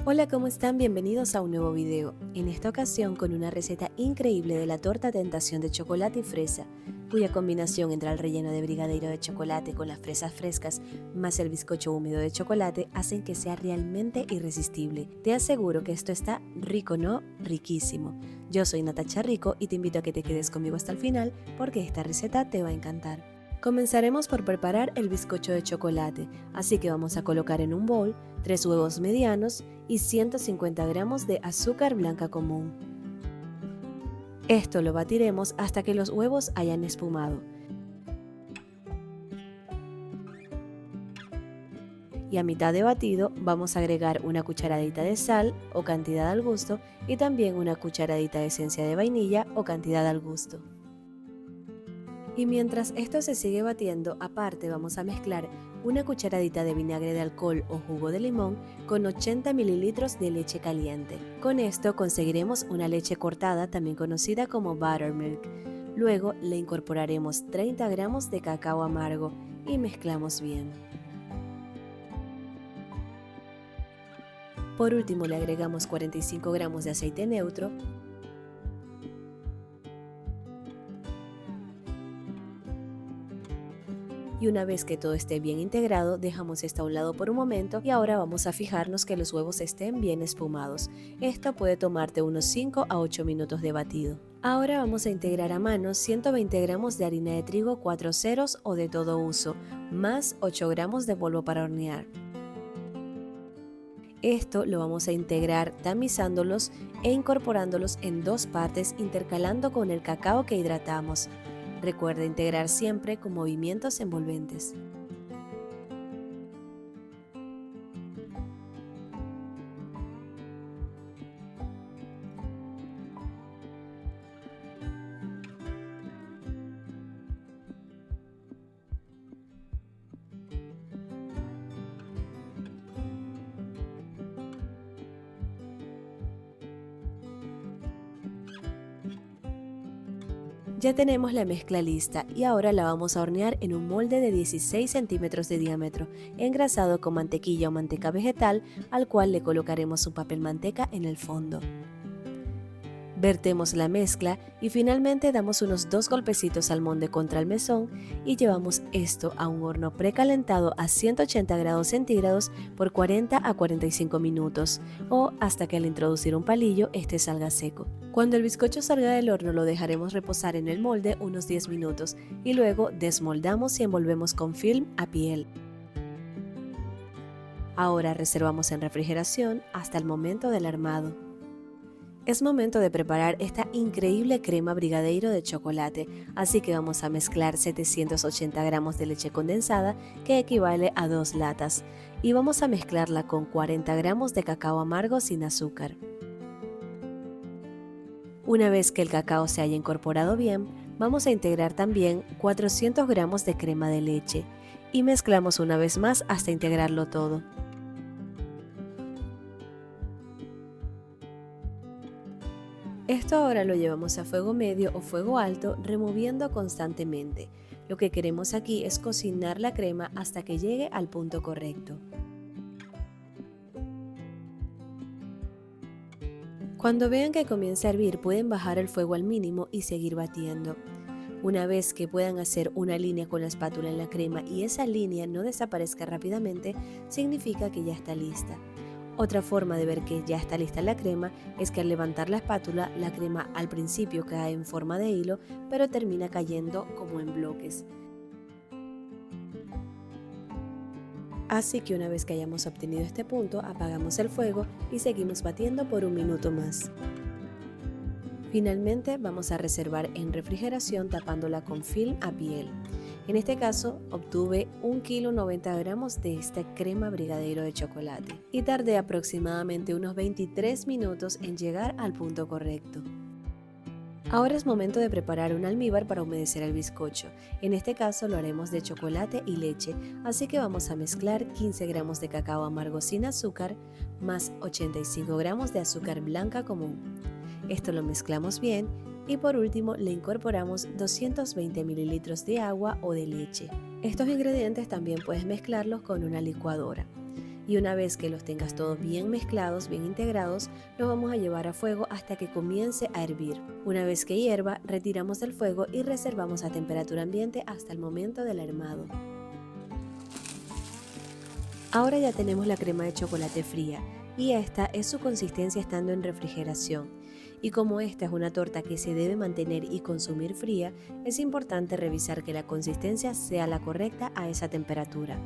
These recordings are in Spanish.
Hola, ¿cómo están? Bienvenidos a un nuevo video. En esta ocasión con una receta increíble de la torta tentación de chocolate y fresa, cuya combinación entre el relleno de brigadeiro de chocolate con las fresas frescas más el bizcocho húmedo de chocolate hacen que sea realmente irresistible. Te aseguro que esto está rico, ¿no? Riquísimo. Yo soy Natacha Rico y te invito a que te quedes conmigo hasta el final porque esta receta te va a encantar. Comenzaremos por preparar el bizcocho de chocolate, así que vamos a colocar en un bol 3 huevos medianos y 150 gramos de azúcar blanca común. Esto lo batiremos hasta que los huevos hayan espumado. Y a mitad de batido vamos a agregar una cucharadita de sal o cantidad al gusto y también una cucharadita de esencia de vainilla o cantidad al gusto. Y mientras esto se sigue batiendo, aparte vamos a mezclar una cucharadita de vinagre de alcohol o jugo de limón con 80 mililitros de leche caliente. Con esto conseguiremos una leche cortada, también conocida como buttermilk. Luego le incorporaremos 30 gramos de cacao amargo y mezclamos bien. Por último le agregamos 45 gramos de aceite neutro. Y una vez que todo esté bien integrado, dejamos esto a un lado por un momento y ahora vamos a fijarnos que los huevos estén bien espumados. Esto puede tomarte unos 5 a 8 minutos de batido. Ahora vamos a integrar a mano 120 gramos de harina de trigo 4 ceros o de todo uso, más 8 gramos de polvo para hornear. Esto lo vamos a integrar tamizándolos e incorporándolos en dos partes intercalando con el cacao que hidratamos. Recuerda integrar siempre con movimientos envolventes. Ya tenemos la mezcla lista y ahora la vamos a hornear en un molde de 16 centímetros de diámetro, engrasado con mantequilla o manteca vegetal, al cual le colocaremos un papel manteca en el fondo. Vertemos la mezcla y finalmente damos unos 2 golpecitos al molde contra el mesón y llevamos esto a un horno precalentado a 180 grados centígrados por 40 a 45 minutos o hasta que al introducir un palillo este salga seco. Cuando el bizcocho salga del horno lo dejaremos reposar en el molde unos 10 minutos y luego desmoldamos y envolvemos con film a piel. Ahora reservamos en refrigeración hasta el momento del armado. Es momento de preparar esta increíble crema brigadeiro de chocolate, así que vamos a mezclar 780 gramos de leche condensada, que equivale a 2 latas, y vamos a mezclarla con 40 gramos de cacao amargo sin azúcar. Una vez que el cacao se haya incorporado bien, vamos a integrar también 400 gramos de crema de leche, y mezclamos una vez más hasta integrarlo todo. Esto ahora lo llevamos a fuego medio o fuego alto, removiendo constantemente. Lo que queremos aquí es cocinar la crema hasta que llegue al punto correcto. Cuando vean que comienza a hervir, pueden bajar el fuego al mínimo y seguir batiendo. Una vez que puedan hacer una línea con la espátula en la crema y esa línea no desaparezca rápidamente, significa que ya está lista. Otra forma de ver que ya está lista la crema es que al levantar la espátula, la crema al principio cae en forma de hilo, pero termina cayendo como en bloques. Así que una vez que hayamos obtenido este punto, apagamos el fuego y seguimos batiendo por un minuto más. Finalmente vamos a reservar en refrigeración tapándola con film a piel. En este caso obtuve 1 kg 90 gramos de esta crema brigadeiro de chocolate y tardé aproximadamente unos 23 minutos en llegar al punto correcto. Ahora es momento de preparar un almíbar para humedecer el bizcocho. En este caso lo haremos de chocolate y leche, así que vamos a mezclar 15 gramos de cacao amargo sin azúcar más 85 gramos de azúcar blanca común. Esto lo mezclamos bien y por último le incorporamos 220 mililitros de agua o de leche. Estos ingredientes también puedes mezclarlos con una licuadora. Y una vez que los tengas todos bien mezclados, bien integrados, los vamos a llevar a fuego hasta que comience a hervir. Una vez que hierva, retiramos del fuego y reservamos a temperatura ambiente hasta el momento del armado. Ahora ya tenemos la crema de chocolate fría y esta es su consistencia estando en refrigeración. Y como esta es una torta que se debe mantener y consumir fría, es importante revisar que la consistencia sea la correcta a esa temperatura.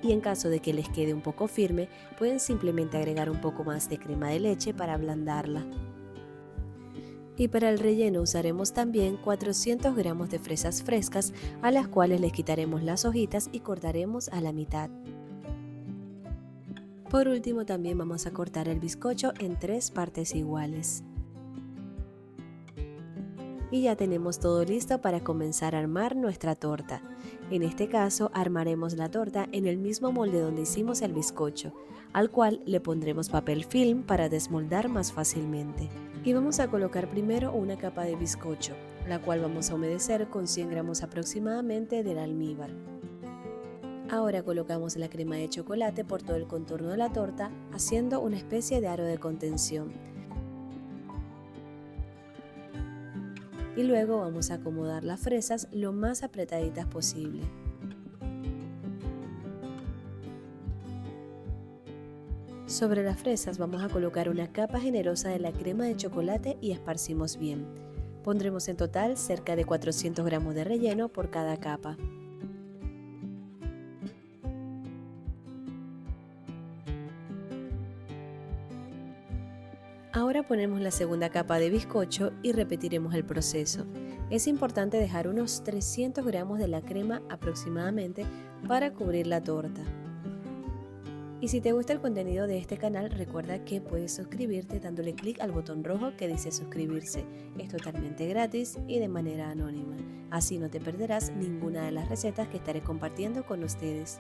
Y en caso de que les quede un poco firme, pueden simplemente agregar un poco más de crema de leche para ablandarla. Y para el relleno usaremos también 400 gramos de fresas frescas, a las cuales les quitaremos las hojitas y cortaremos a la mitad. Por último, también vamos a cortar el bizcocho en 3 partes iguales. Y ya tenemos todo listo para comenzar a armar nuestra torta. En este caso, armaremos la torta en el mismo molde donde hicimos el bizcocho, al cual le pondremos papel film para desmoldar más fácilmente. Y vamos a colocar primero una capa de bizcocho, la cual vamos a humedecer con 100 gramos aproximadamente del almíbar. Ahora colocamos la crema de chocolate por todo el contorno de la torta, haciendo una especie de aro de contención. Y luego vamos a acomodar las fresas lo más apretaditas posible. Sobre las fresas vamos a colocar una capa generosa de la crema de chocolate y esparcimos bien. Pondremos en total cerca de 400 gramos de relleno por cada capa. Ahora ponemos la segunda capa de bizcocho y repetiremos el proceso. Es importante dejar unos 300 gramos de la crema aproximadamente para cubrir la torta. Y si te gusta el contenido de este canal, recuerda que puedes suscribirte dándole clic al botón rojo que dice suscribirse. Es totalmente gratis y de manera anónima. Así no te perderás ninguna de las recetas que estaré compartiendo con ustedes.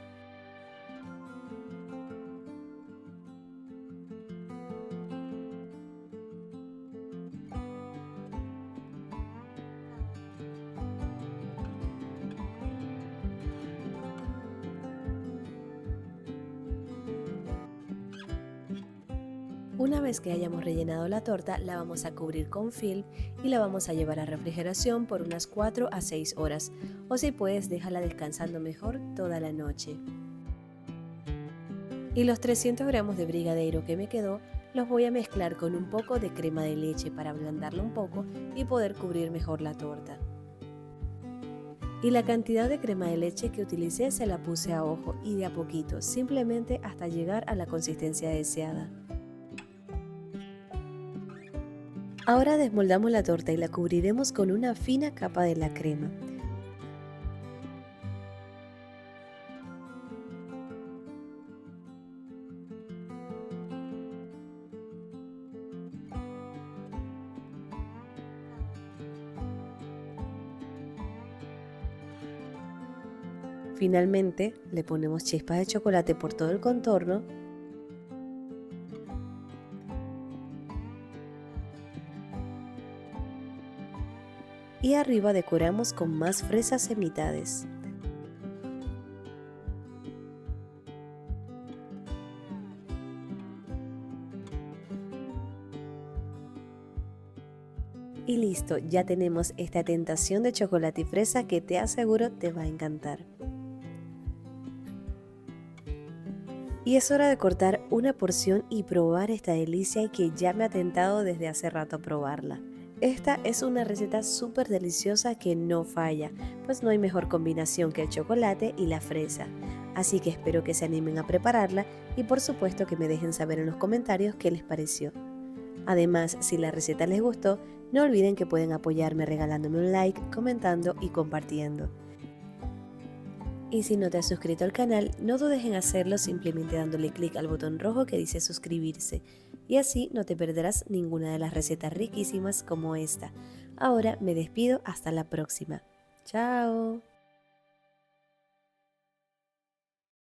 Una vez que hayamos rellenado la torta, la vamos a cubrir con film y la vamos a llevar a refrigeración por unas 4 a 6 horas, o si puedes, déjala descansando mejor toda la noche. Y los 300 gramos de brigadeiro que me quedó, los voy a mezclar con un poco de crema de leche para ablandarla un poco y poder cubrir mejor la torta. Y la cantidad de crema de leche que utilicé se la puse a ojo y de a poquito, simplemente hasta llegar a la consistencia deseada. Ahora desmoldamos la torta y la cubriremos con una fina capa de la crema. Finalmente, le ponemos chispas de chocolate por todo el contorno . Y arriba decoramos con más fresas en mitades. Y listo, ya tenemos esta tentación de chocolate y fresa que te aseguro te va a encantar. Y es hora de cortar una porción y probar esta delicia y que ya me ha tentado desde hace rato probarla. Esta es una receta súper deliciosa que no falla, pues no hay mejor combinación que el chocolate y la fresa. Así que espero que se animen a prepararla y por supuesto que me dejen saber en los comentarios qué les pareció. Además, si la receta les gustó, no olviden que pueden apoyarme regalándome un like, comentando y compartiendo. Y si no te has suscrito al canal, no dudes en hacerlo simplemente dándole clic al botón rojo que dice suscribirse. Y así no te perderás ninguna de las recetas riquísimas como esta. Ahora me despido hasta la próxima. ¡Chao!